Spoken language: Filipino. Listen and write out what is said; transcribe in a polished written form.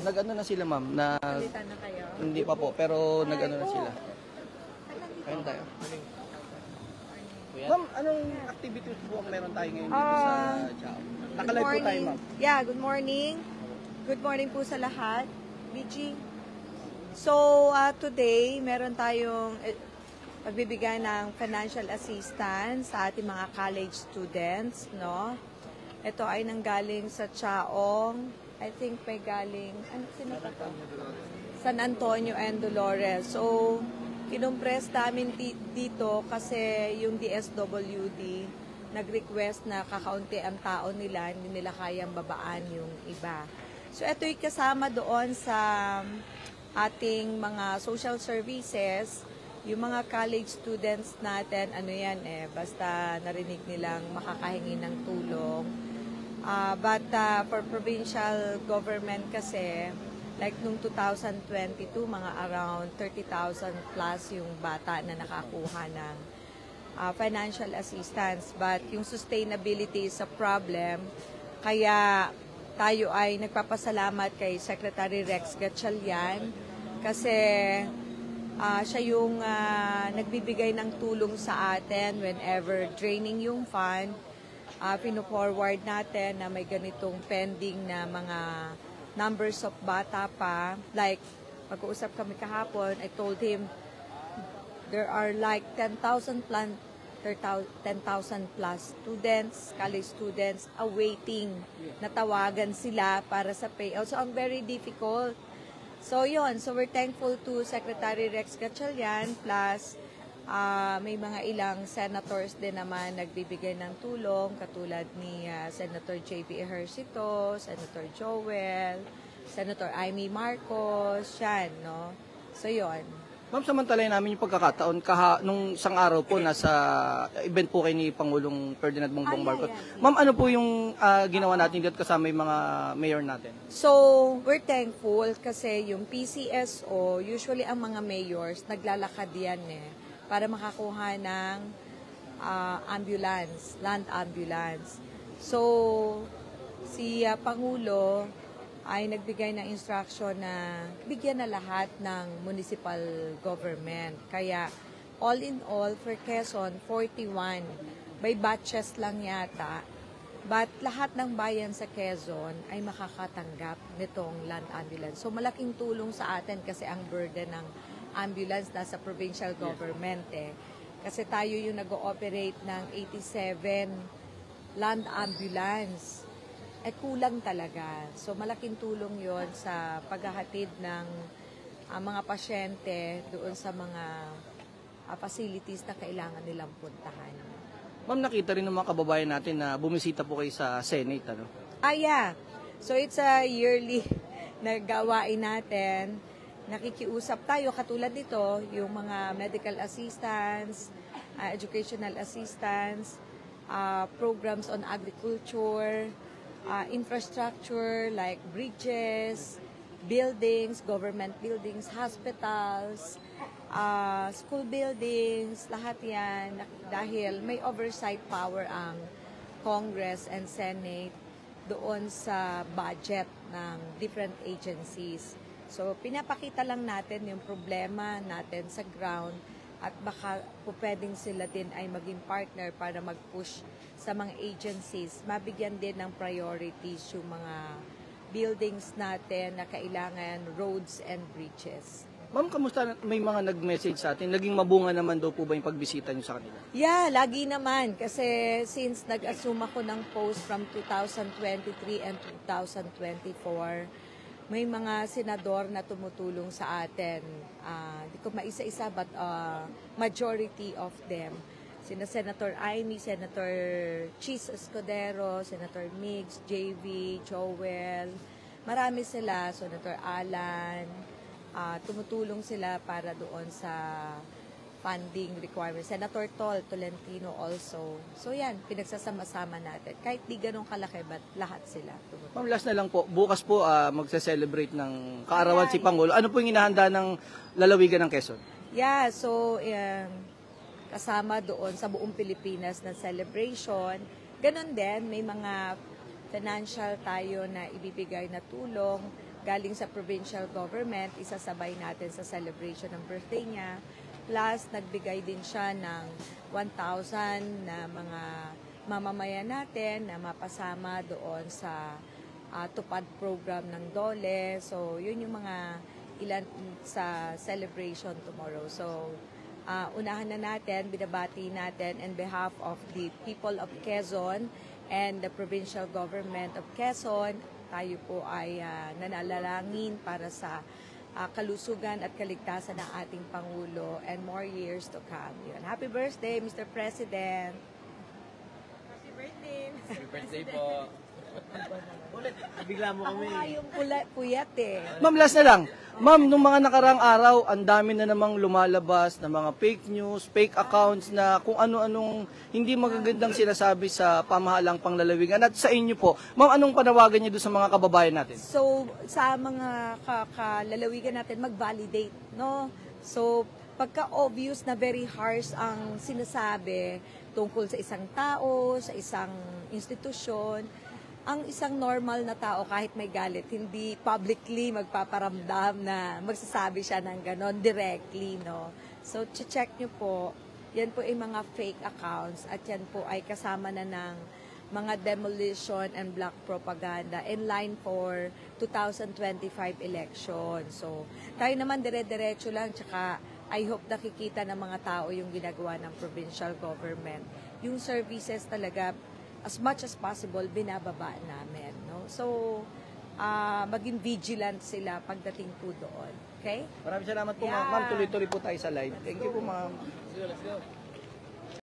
Nag-ano na sila, ma'am, na... Palitan na kayo? Hindi pa po, pero nag-ano na sila. Kain tayo. Ma'am, anong activities po ang meron tayo ngayon dito sa Chao? Nakalive po tayo, ma'am. Yeah, good morning. Good morning po sa lahat. BG. So, today, meron tayong pagbibigay ng financial assistance sa ating mga college students, no? Ito ay nanggaling sa Chaong. I think may galing, sino pa to? San Antonio and Dolores. So, kinumpres namin dito kasi yung DSWD nag-request na kakaunti ang tao nila, hindi nila kayang babaan yung iba. So, ito'y kasama doon sa ating mga social services. Yung mga college students natin, ano yan basta narinig nilang makakahingi ng tulong. But for provincial government kasi, like nung 2022, mga around 30,000 plus yung bata na nakakuha ng financial assistance. But yung sustainability is a problem, kaya tayo ay nagpapasalamat kay Secretary Rex Gatchalian kasi siya yung nagbibigay ng tulong sa atin whenever draining yung fund. Pino-forward natin na may ganitong pending na mga numbers of bata pa. Like, mag-uusap kami kahapon, I told him there are like 10,000 plus students, college students awaiting na tawagan sila para sa payout. So, ang very difficult. So, yun. So, we're thankful to Secretary Rex Gatchalian plus may mga ilang senators din naman nagbibigay ng tulong katulad ni Senator J.B. Ejercito, Senator Joel, Senator Amy Marcos, yan, no? So, yun. Ma'am, samantalahin namin yung pagkakataon nung isang araw po nasa event po kayo ni Pangulong Ferdinand Bongbong Marcos. Ma'am, ano po yung ginawa natin dito kasama yung mga mayor natin? So, we're thankful kasi yung PCSO, usually ang mga mayors, naglalakad yan para makakuha ng ambulance, land ambulance. So, si Pangulo ay nagbigay ng instruction na bigyan na lahat ng municipal government. Kaya, all in all, for Quezon, 41. May batches lang yata. But lahat ng bayan sa Quezon ay makakatanggap nitong land ambulance. So, malaking tulong sa atin kasi ang burden ng ambulance nasa provincial government Kasi tayo yung nag-ooperate ng 87 land ambulance. Kulang talaga. So malaking tulong yon sa paghahatid ng mga pasyente doon sa mga facilities na kailangan nilang puntahan. Ma'am, nakita rin ng mga kababayan natin na bumisita po kayo sa Senate, ano? Yeah. So it's a yearly na gawain natin. Nakikiusap tayo katulad nito, yung mga medical assistance, educational assistance, programs on agriculture, infrastructure like bridges, buildings, government buildings, hospitals, school buildings, lahat yan dahil may oversight power ang Congress and Senate doon sa budget ng different agencies. So, pinapakita lang natin yung problema natin sa ground at baka pwedeng sila din ay maging partner para mag-push sa mga agencies. Mabigyan din ng priorities yung mga buildings natin na kailangan roads and bridges. Ma'am, kamusta? May mga nag-message sa atin. Naging mabunga naman daw po ba yung pagbisita niyo sa kanila? Yeah, lagi naman. Kasi since nag-assume ako ng post from 2023 and 2024, may mga senador na tumutulong sa atin. Di ko maisa-isa, but majority of them. Sina Senator Amy, Senator Chis Escudero, Senator Migs, JV, Joel. Marami sila, Senator Alan. Tumutulong sila para doon sa funding requirements. Senator Tolentino also. So yan, pinagsasama-sama natin. Kahit di ganun kalaki, but lahat sila. Ma'am, last na lang po. Bukas po magse-celebrate ng kaarawan si Pangulo. Ano po yung inahanda ng lalawigan ng Quezon? Yeah, so kasama doon sa buong Pilipinas na celebration. Ganon din, may mga financial tayo na ibibigay na tulong galing sa provincial government, isasabay natin sa celebration ng birthday niya. Plus, nagbigay din siya ng 1,000 na mga mamamayan natin na mapasama doon sa tupad program ng DOLE. So, yun yung mga ilan sa celebration tomorrow. So, unahan na natin, binabati natin on behalf of the people of Quezon and the provincial government of Quezon. Tayo po ay nanalangin para sa kalusugan at kaligtasan ng ating Pangulo and more years to come. Yun. Happy birthday, Mr. President! Happy birthday! Happy birthday po. Ulit, bigla mo Ako kami. nga yung puyat eh. Ma'am, last na lang. Ma'am, nung mga nakarang araw, ang dami na namang lumalabas na mga fake news, fake accounts na kung ano-anong hindi magagandang sinasabi sa pamahalang panglalawigan. At sa inyo po, ma'am, anong panawagan niyo doon sa mga kababayan natin? So, sa mga kalalawigan natin, mag-validate, no? So, pagka-obvious na very harsh ang sinasabi tungkol sa isang tao, sa isang institusyon, ang isang normal na tao kahit may galit, hindi publicly magpaparamdam na magsasabi siya ng ganon directly, no? So, check nyo po, yan po ay mga fake accounts at yan po ay kasama na ng mga demolition and black propaganda in line for 2025 election. So, tayo naman dire-diretso lang, tsaka I hope nakikita ng mga tao yung ginagawa ng provincial government. Yung services talaga, as much as possible, binababa namin. No? So, maging vigilant sila pagdating po doon. Okay? Maraming salamat po, ma'am. Yeah. Ma'am, tuloy-tuloy po tayo sa live. Thank you po, ma'am. Let's go.